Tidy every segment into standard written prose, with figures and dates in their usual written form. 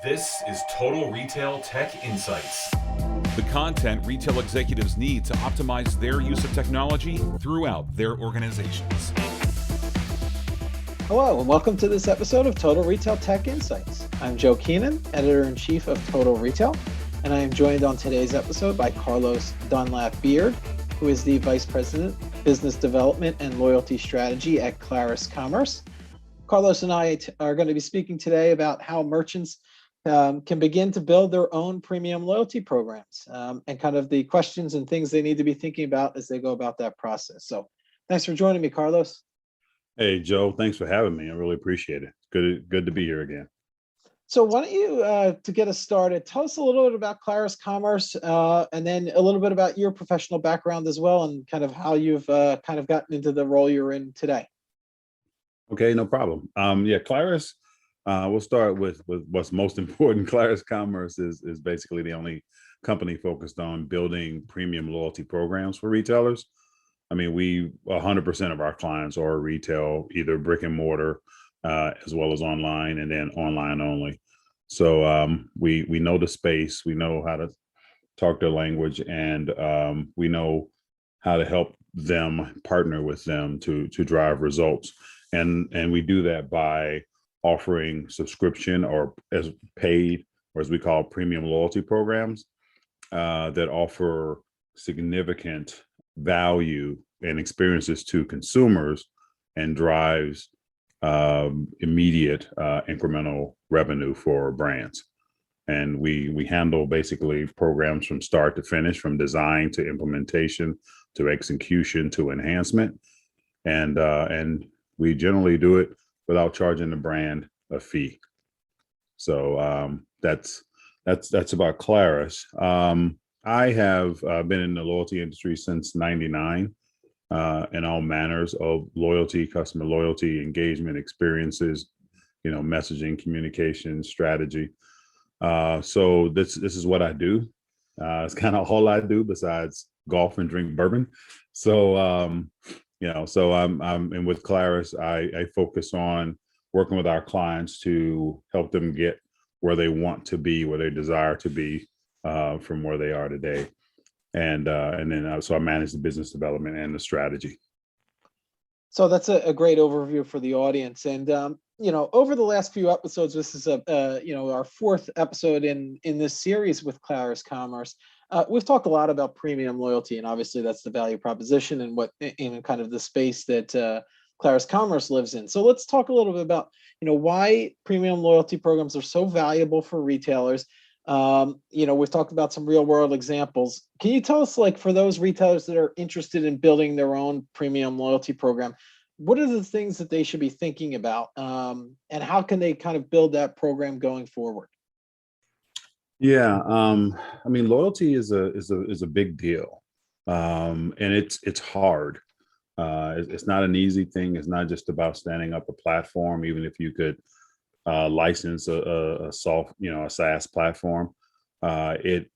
This is Total Retail Tech Insights. The content retail executives need to optimize their use of technology throughout their organizations. Hello, and welcome to this episode of Total Retail Tech Insights. I'm Joe Keenan, Editor-in-Chief of Total Retail, and I am joined on today's episode by Carlos Dunlap-Beard, who is the Vice President, Business Development and Loyalty Strategy at Clarus Commerce. Carlos and I are going to be speaking today about how merchants can begin to build their own premium loyalty programs and kind of the questions and things they need to be thinking about as they go about that process. So thanks for joining me, Carlos. Hey, Joe, thanks for having me. I really appreciate it. Good to be here again. So why don't you, to get us started, tell us a little bit about Clarus Commerce and then a little bit about your professional background as well and kind of how you've kind of gotten into the role you're in today. Okay, no problem. Clarus, we'll start with what's most important. Clarus Commerce is basically the only company focused on building premium loyalty programs for retailers. I mean, 100% of our clients are retail, either brick and mortar, as well as online, and then online only. So we know the space, we know how to talk their language, and we know how to help them partner with them to drive results. And we do that by offering subscription or as paid, or as we call premium loyalty programs that offer significant value and experiences to consumers and drives immediate incremental revenue for brands. And we handle basically programs from start to finish, from design to implementation to execution to enhancement. And we generally do it without charging the brand a fee. So that's about Clarus. I have been in the loyalty industry since '99, in all manners of loyalty, customer loyalty, engagement, experiences, messaging, communication, strategy. So this is what I do. It's kind of all I do besides golf and drink bourbon. So so I'm with Clarus. I focus on working with our clients to help them get where they want to be, where they desire to be, from where they are today. And then so I manage the business development and the strategy. So that's a great overview for the audience. And, over the last few episodes, this is our fourth episode in this series with Clarus Commerce. We've talked a lot about premium loyalty, and obviously that's the value proposition and what in kind of the space that Clarus Commerce lives in. So let's talk a little bit about, why premium loyalty programs are so valuable for retailers. We've talked about some real world examples. Can you tell us, like, for those retailers that are interested in building their own premium loyalty program, what are the things that they should be thinking about, and how can they kind of build that program going forward? Yeah, I mean, loyalty is a big deal, and it's hard. It's not an easy thing. It's not just about standing up a platform, even if you could license a SaaS platform. It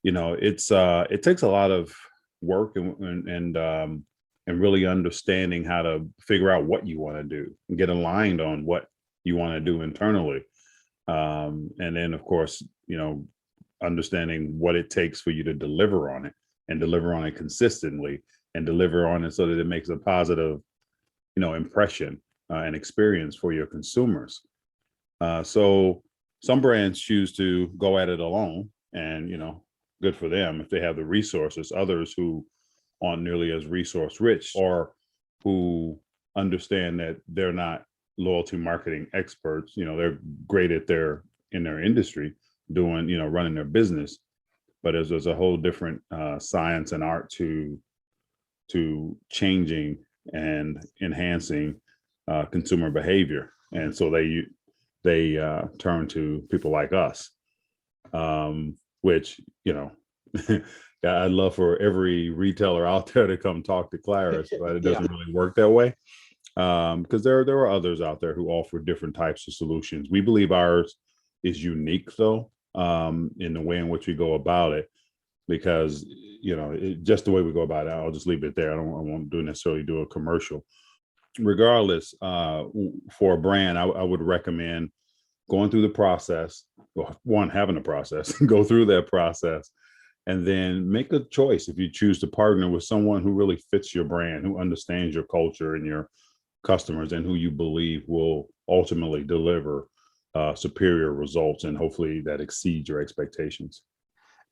takes a lot of work and really understanding how to figure out what you want to do and get aligned on what you want to do internally. And then, of course, understanding what it takes for you to deliver on it and deliver on it consistently and deliver on it so that it makes a positive, impression and experience for your consumers. So some brands choose to go at it alone, and, good for them if they have the resources. Others who aren't nearly as resource rich, or who understand that they're not loyalty marketing experts, they're great in their industry doing, running their business, but there's a whole different science and art to changing and enhancing consumer behavior. And so they turn to people like us, which, I'd love for every retailer out there to come talk to Clarus, but it doesn't really work that way, because there are others out there who offer different types of solutions. We believe ours is unique, though, in the way in which we go about it, because just the way we go about it. I'll just leave it there. I won't necessarily do a commercial. Regardless, for a brand, I would recommend going through the process, well, one, having a process, go through that process, and then make a choice if you choose to partner with someone who really fits your brand, who understands your culture and your customers, and who you believe will ultimately deliver superior results, and hopefully that exceeds your expectations.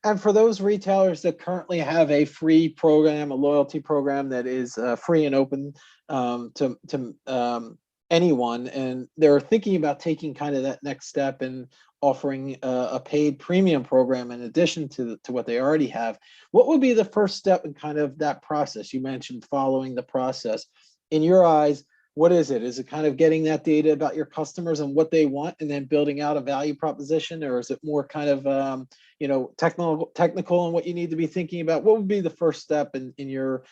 And for those retailers that currently have a free program, a loyalty program that is free and open to anyone, and they're thinking about taking kind of that next step and offering a paid premium program in addition to what they already have, what would be the first step in kind of that process? You mentioned following the process. In your eyes, what is it? Is it kind of getting that data about your customers and what they want, and then building out a value proposition, or is it more kind of technical and what you need to be thinking about? What would be the first step in your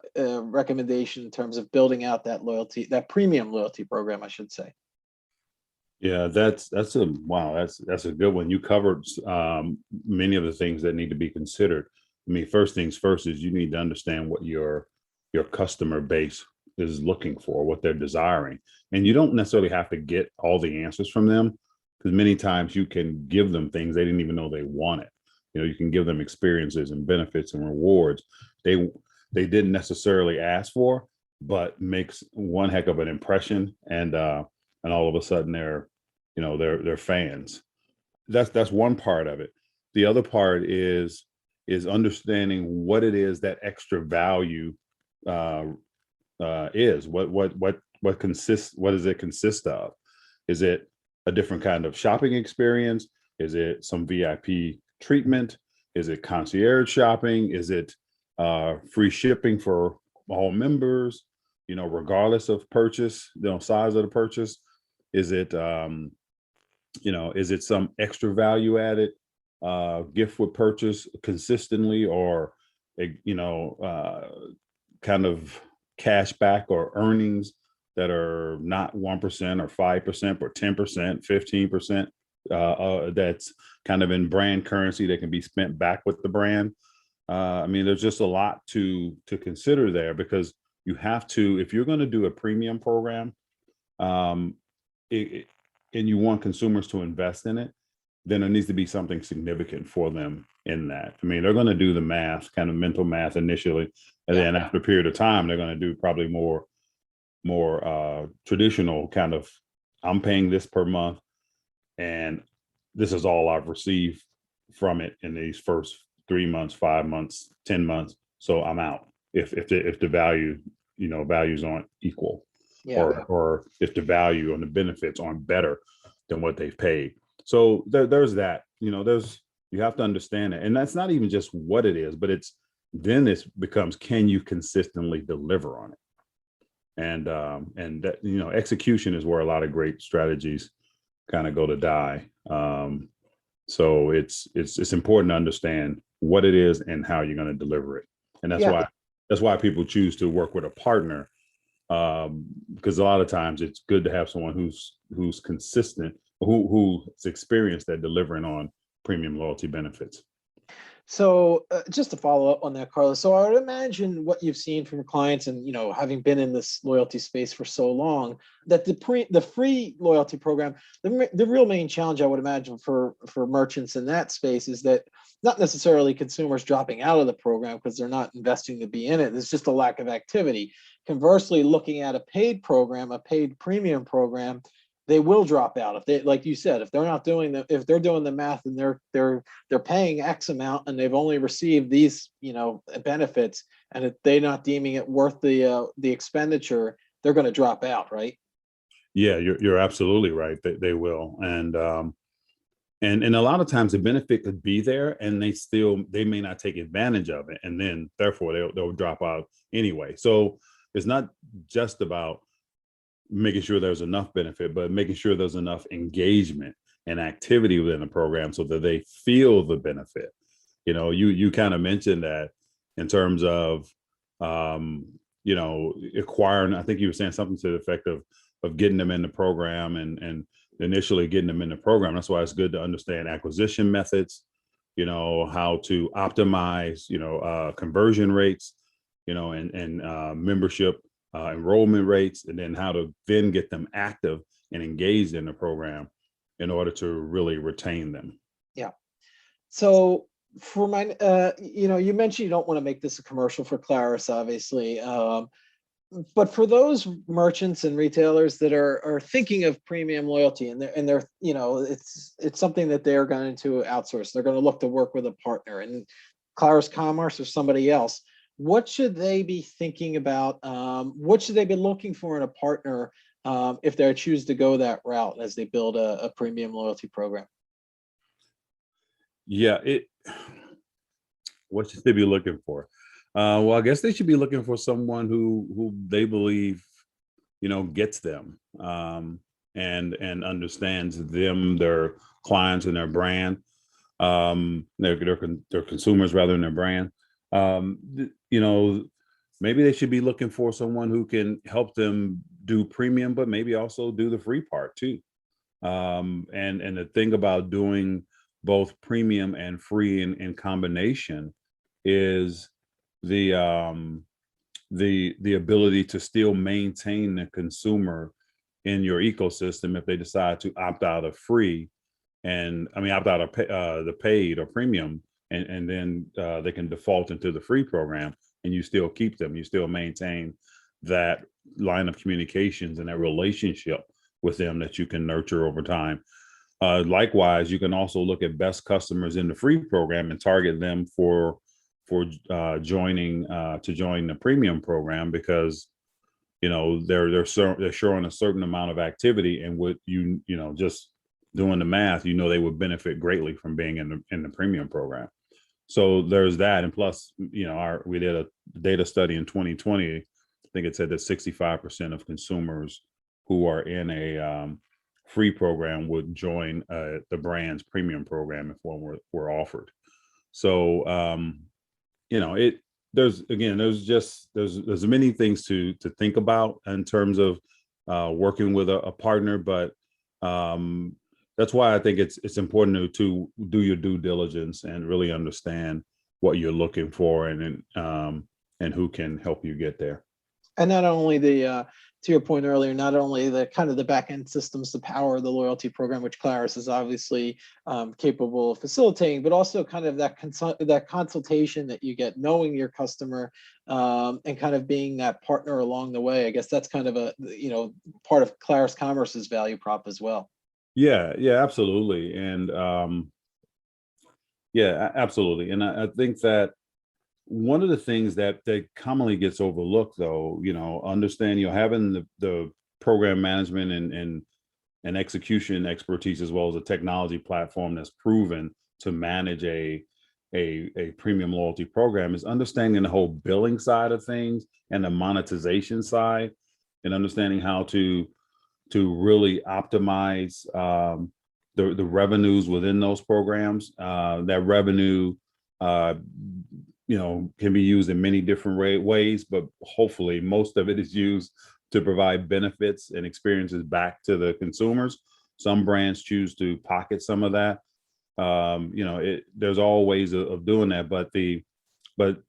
recommendation in terms of building out that loyalty, that premium loyalty program, I should say? Yeah, that's a wow, that's a good one. You covered many of the things that need to be considered. I mean, first things first is you need to understand what your customer base is looking for, what they're desiring. And you don't necessarily have to get all the answers from them, because many times you can give them things they didn't even know they wanted. You can give them experiences and benefits and rewards they didn't necessarily ask for, but makes one heck of an impression, and all of a sudden they're fans. That's one part of it. The other part is understanding what it is that extra value is. What does it consist of? Is it a different kind of shopping experience? Is it some VIP treatment? Is it concierge shopping? Is it free shipping for all members, regardless of purchase, size of the purchase? Is it is it some extra value added gift with purchase consistently, or kind of cash back or earnings that are not 1% or 5%, but 10%, 15%, that's kind of in brand currency that can be spent back with the brand. I mean, there's just a lot to consider there, because you have to, if you're going to do a premium program, and you want consumers to invest in it, then there needs to be something significant for them in that. I mean, they're going to do the math, kind of mental math initially, and then after a period of time, they're going to do probably more traditional kind of, I'm paying this per month, and this is all I've received from it in these first 3 months, 5 months, 10 months. So I'm out if the value, values aren't equal, or if the value and the benefits aren't better than what they've paid. So there's that. You have to understand it, and that's not even just what it is, but then it becomes, can you consistently deliver on it? And that, execution is where a lot of great strategies kind of go to die. So it's important to understand what it is and how you're going to deliver it. And that's why people choose to work with a partner, because a lot of times it's good to have someone who's consistent, who's experienced at delivering on premium loyalty benefits. So just to follow up on that, Carlos, so I would imagine what you've seen from your clients, and having been in this loyalty space for so long, that the free loyalty program, the real main challenge I would imagine for merchants in that space is that not necessarily consumers dropping out of the program because they're not investing to be in it. There's just a lack of activity. Conversely, looking at a paid program, a paid premium program, they will drop out if they, like you said, if they're not doing if they're doing the math and they're paying X amount and they've only received these benefits, and if they're not deeming it worth the expenditure, they're going to drop out, right? Yeah, you're absolutely right. They will, and a lot of times the benefit could be there, and they may not take advantage of it, and then therefore they'll drop out anyway. So it's not just about making sure there's enough benefit, but making sure there's enough engagement and activity within the program so that they feel the benefit. You kind of mentioned that in terms of acquiring. I think you were saying something to the effect of getting them in the program and initially getting them in the program. That's why it's good to understand acquisition methods, how to optimize conversion rates, and membership enrollment rates, and then how to then get them active and engaged in the program. in order to really retain them. Yeah. So for my, you mentioned you don't want to make this a commercial for Clarus, obviously. But for those merchants and retailers that are thinking of premium loyalty and they're it's something that they're going to outsource, they're going to look to work with a partner and Clarus Commerce or somebody else. What should they be thinking about? What should they be looking for in a partner if they choose to go that route as they build a premium loyalty program? Yeah, what should they be looking for? Well, I guess they should be looking for someone who they believe, gets them, and understands them, their clients, and their brand, their consumers rather than their brand. Maybe they should be looking for someone who can help them do premium, but maybe also do the free part too. And the thing about doing both premium and free in combination is the ability to still maintain the consumer in your ecosystem if they decide to opt out of free, and opt out of the paid or premium, and then they can default into the free program, and you still keep them. You still maintain that line of communications and that relationship with them that you can nurture over time. Likewise, you can also look at best customers in the free program and target them for joining the premium program, because they're showing a certain amount of activity, and what just doing the math, they would benefit greatly from being in the premium program. So there's that, and plus we did a data study in 2020. I think it said that 65% of consumers who are in a free program would join the brand's premium program if one were offered. So there's many things to think about in terms of working with a partner, but that's why I think it's important to do your due diligence and really understand what you're looking for, and who can help you get there. And not only to your point earlier, not only the kind of the back end systems to power the loyalty program, which Clarus is obviously capable of facilitating, but also kind of that consultation that you get, knowing your customer, and kind of being that partner along the way. I guess that's kind of a part of Clarus Commerce's value prop as well. Yeah, absolutely, and absolutely, and I think that one of the things that commonly gets overlooked, though, understand having the program management and execution expertise, as well as a technology platform that's proven to manage a premium loyalty program, is understanding the whole billing side of things and the monetization side, and understanding how to really optimize the revenues within those programs. That revenue can be used in many different ways, but hopefully most of it is used to provide benefits and experiences back to the consumers. Some brands choose to pocket some of that. There's all ways of doing that, but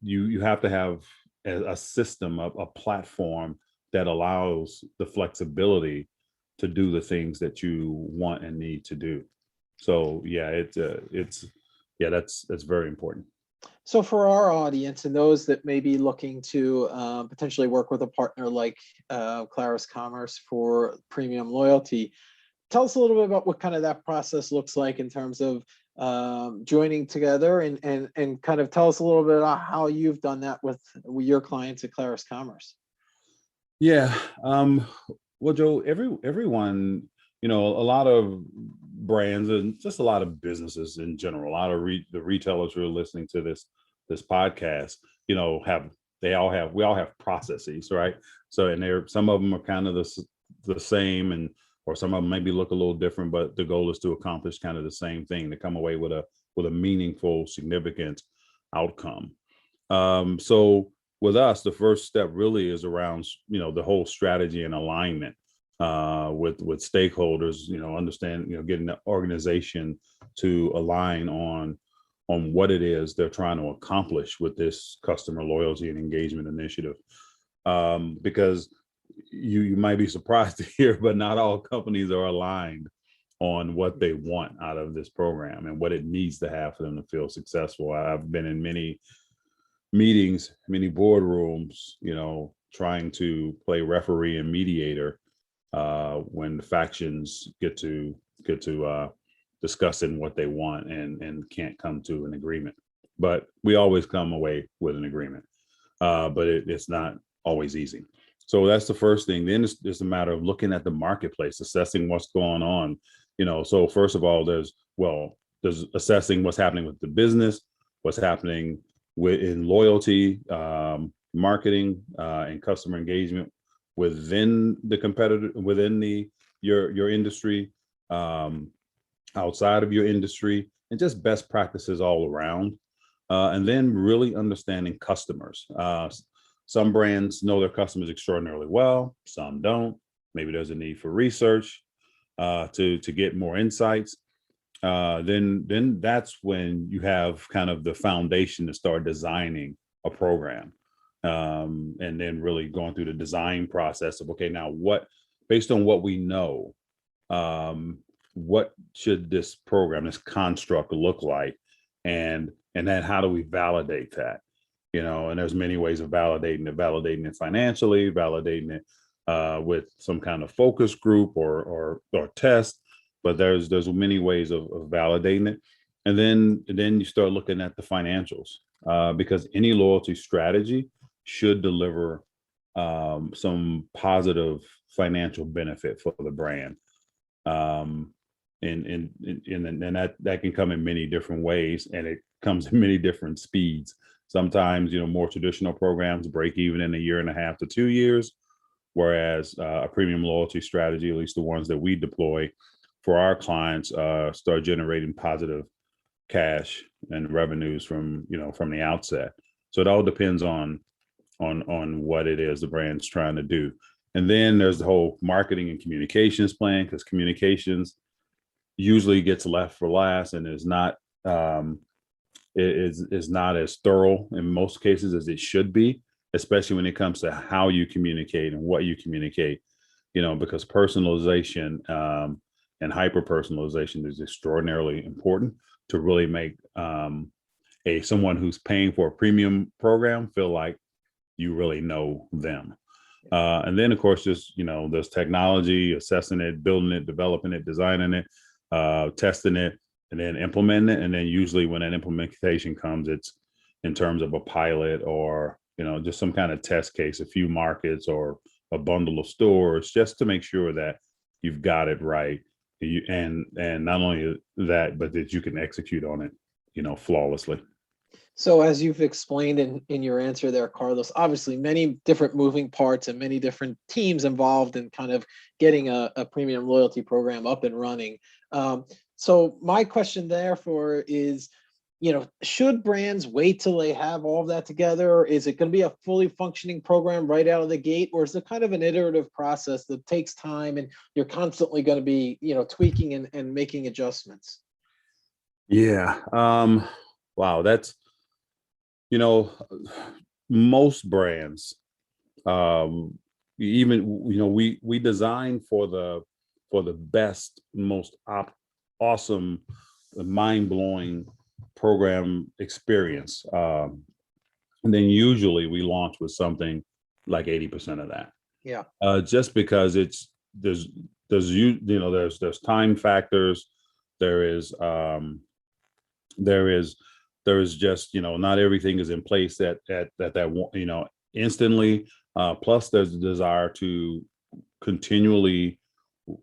you have to have a system, a platform that allows the flexibility to do the things that you want and need to do. So that's very important. So for our audience and those that may be looking to potentially work with a partner like Clarus Commerce for premium loyalty, tell us a little bit about what kind of that process looks like in terms of joining together, and kind of tell us a little bit about how you've done that with your clients at Clarus Commerce. Yeah. Well, Joe, everyone, a lot of brands and just a lot of businesses in general, a lot of the retailers who are listening to this podcast, we all have processes, right? So, and some of them are kind of the same, or some of them maybe look a little different, but the goal is to accomplish kind of the same thing, to come away with a meaningful, significant outcome. So with us, the first step really is around, the whole strategy and alignment with stakeholders, understand, getting the organization to align on what it is they're trying to accomplish with this customer loyalty and engagement initiative. Because you might be surprised to hear, but not all companies are aligned on what they want out of this program and what it needs to have for them to feel successful. I've been in many meetings, many boardrooms, trying to play referee and mediator when the factions get to discussing what they want and can't come to an agreement. But we always come away with an agreement, but it's not always easy. So that's the first thing. Then it's a matter of looking at the marketplace, assessing what's going on. So first of all, there's assessing what's happening with the business, what's happening in loyalty, marketing, and customer engagement within the competitor, within your industry, outside of your industry, and just best practices all around. And then really understanding customers. Some brands know their customers extraordinarily well, some don't. Maybe there's a need for research to get more insights. Then that's when you have kind of the foundation to start designing a program. And then really going through the design process of, okay, now based on what we know, what should this program, this construct look like? And then how do we validate that? And there's many ways of validating it financially, validating it with some kind of focus group or test, but there's many ways of validating it. And then you start looking at the financials, because any loyalty strategy should deliver some positive financial benefit for the brand. And that can come in many different ways, and it comes in many different speeds. Sometimes, more traditional programs break even in 1.5 to 2 years, whereas a premium loyalty strategy, at least the ones that we deploy for our clients, start generating positive cash and revenues from the outset. So it all depends on what it is the brand's trying to do. And then there's the whole marketing and communications plan, because communications usually gets left for last and is not as thorough in most cases as it should be, especially when it comes to how you communicate and what you communicate, because personalization and hyper personalization is extraordinarily important to really make someone who's paying for a premium program feel like you really know them. And then of course, just, there's technology, assessing it, building it, developing it, designing it, testing it, and then implementing it. And then usually when that implementation comes, it's in terms of a pilot or, just some kind of test case, a few markets or a bundle of stores, just to make sure that you've got it right. And not only that, but that you can execute on it, flawlessly. So as you've explained in your answer there, Carlos, obviously many different moving parts and many different teams involved in kind of getting a premium loyalty program up and running. So my question therefore is, should brands wait till they have all of that together? Or is it going to be a fully functioning program right out of the gate? Or is it kind of an iterative process that takes time and you're constantly going to be, tweaking and making adjustments? Yeah. Wow. That's, most brands, even, we design for the best, most awesome, mind-blowing program experience. And then usually we launch with something like 80% of that. Yeah. Just because there's time factors. There is just, not everything is in place that instantly. Plus there's a desire to continually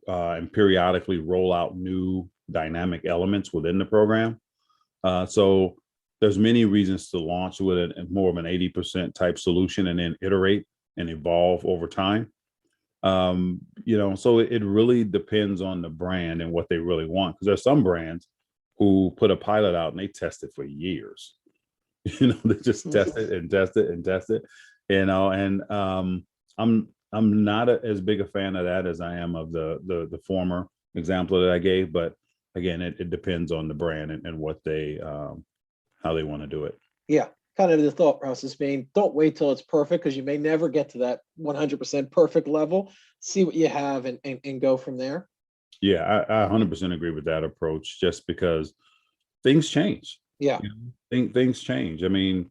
and periodically roll out new dynamic elements within the program. So there's many reasons to launch with more of an 80% type solution and then iterate and evolve over time. So it really depends on the brand and what they really want. Because there's some brands who put a pilot out and they test it for years. They just test it and test it and test it. And I'm not as big a fan of that as I am of the former example that I gave. But again, it depends on the brand and what they how they want to do it. Yeah. Kind of the thought process being, don't wait till it's perfect, because you may never get to that 100% perfect level. See what you have and go from there. Yeah, I 100% agree with that approach, just because things change. Yeah. You know, things change. I mean,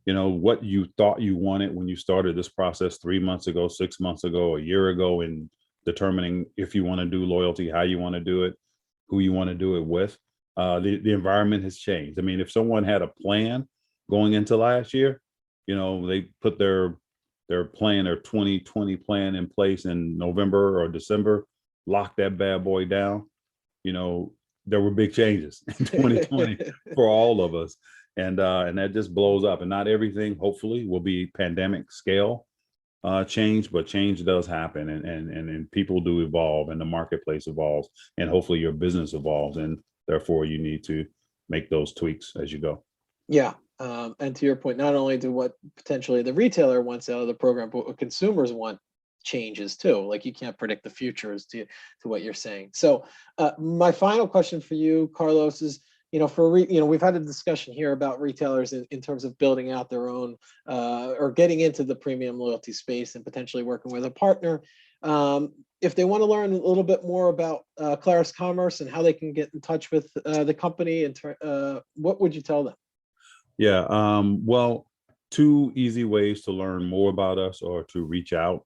what you thought you wanted when you started this process 3 months ago, 6 months ago, a year ago, in determining if you want to do loyalty, how you want to do it, who you want to do it with. The environment has changed. I mean, if someone had a plan going into last year, they put their plan, their 2020 plan in place in November or December, lock that bad boy down. There were big changes in 2020 for all of us. And that just blows up. And not everything, hopefully, will be pandemic scale change, but change does happen, and people do evolve, and the marketplace evolves, and hopefully your business evolves, and therefore you need to make those tweaks as you go. Yeah. And to your point, not only do what potentially the retailer wants out of the program, but what consumers want changes too. Like, you can't predict the future, as to what you're saying. So my final question for you, Carlos, is, we've had a discussion here about retailers in terms of building out their own or getting into the premium loyalty space and potentially working with a partner. If they want to learn a little bit more about Clarus Commerce and how they can get in touch with the company, what would you tell them? Yeah, well, two easy ways to learn more about us or to reach out.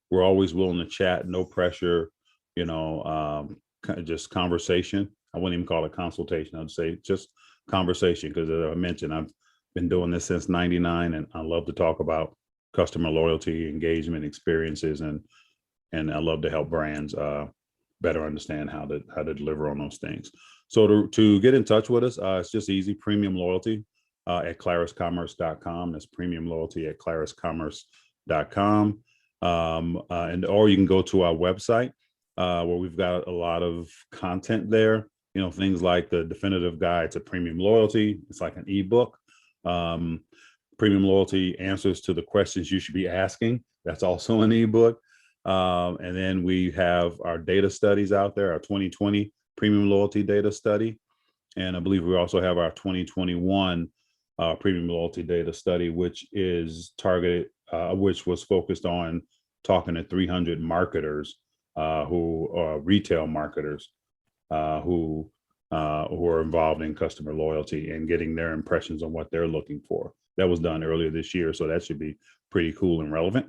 We're always willing to chat, no pressure, just conversation. I wouldn't even call it consultation. I'd say just conversation, because as I mentioned, I've been doing this since '99, and I love to talk about customer loyalty, engagement, experiences, and I love to help brands better understand how to deliver on those things. So to get in touch with us, it's just easy. Premium loyalty at claruscommerce.com. That's premium loyalty at claruscommerce.com. Or you can go to our website where we've got a lot of content there. Things like the definitive guide to premium loyalty. It's like an ebook. Premium loyalty answers to the questions you should be asking. That's also an ebook. And then we have our data studies out there, our 2020 premium loyalty data study. And I believe we also have our 2021 premium loyalty data study, which is targeted, which was focused on talking to 300 marketers who are retail marketers who are involved in customer loyalty and getting their impressions on what they're looking for. That was done earlier this year, so that should be pretty cool and relevant.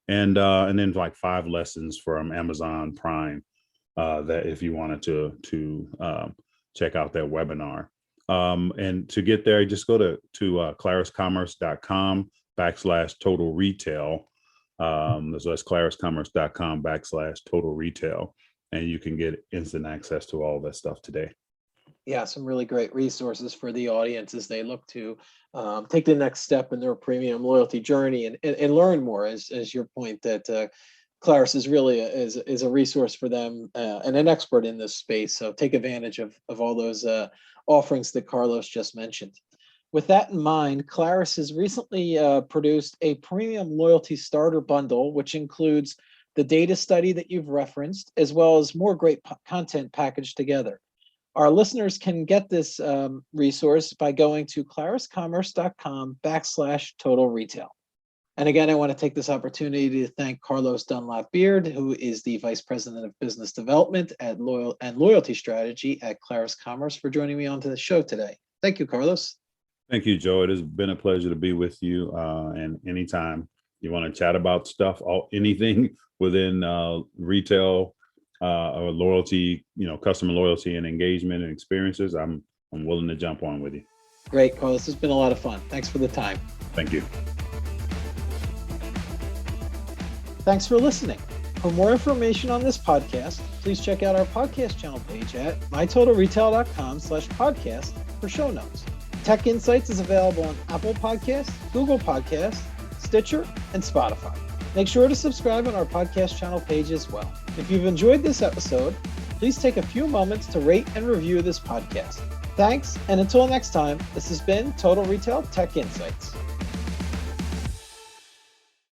And then like 5 lessons from Amazon Prime that if you wanted to check out that webinar. And to get there, just go to claruscommerce.com/total retail. So that's claruscommerce.com/total retail. And you can get instant access to all that stuff today. Yeah, some really great resources for the audience as they look to take the next step in their premium loyalty journey and learn more, as your point that Clarus is really is a resource for them and an expert in this space. So take advantage of all those offerings that Carlos just mentioned. With that in mind, Clarus has recently produced a premium loyalty starter bundle, which includes the data study that you've referenced, as well as more great content packaged together. Our listeners can get this resource by going to claruscommerce.com/total retail. And again, I want to take this opportunity to thank Carlos Dunlap-Beard, who is the Vice President of Business Development and Loyalty Strategy at Clarus Commerce, for joining me onto the show today. Thank you, Carlos. Thank you, Joe. It has been a pleasure to be with you. And anytime you want to chat about stuff, anything within retail or loyalty, customer loyalty and engagement and experiences, I'm willing to jump on with you. Great, Carlos. It's been a lot of fun. Thanks for the time. Thank you. Thanks for listening. For more information on this podcast, please check out our podcast channel page at mytotalretail.com/podcast for show notes. Tech Insights is available on Apple Podcasts, Google Podcasts, Stitcher, and Spotify. Make sure to subscribe on our podcast channel page as well. If you've enjoyed this episode, please take a few moments to rate and review this podcast. Thanks, and until next time, this has been Total Retail Tech Insights.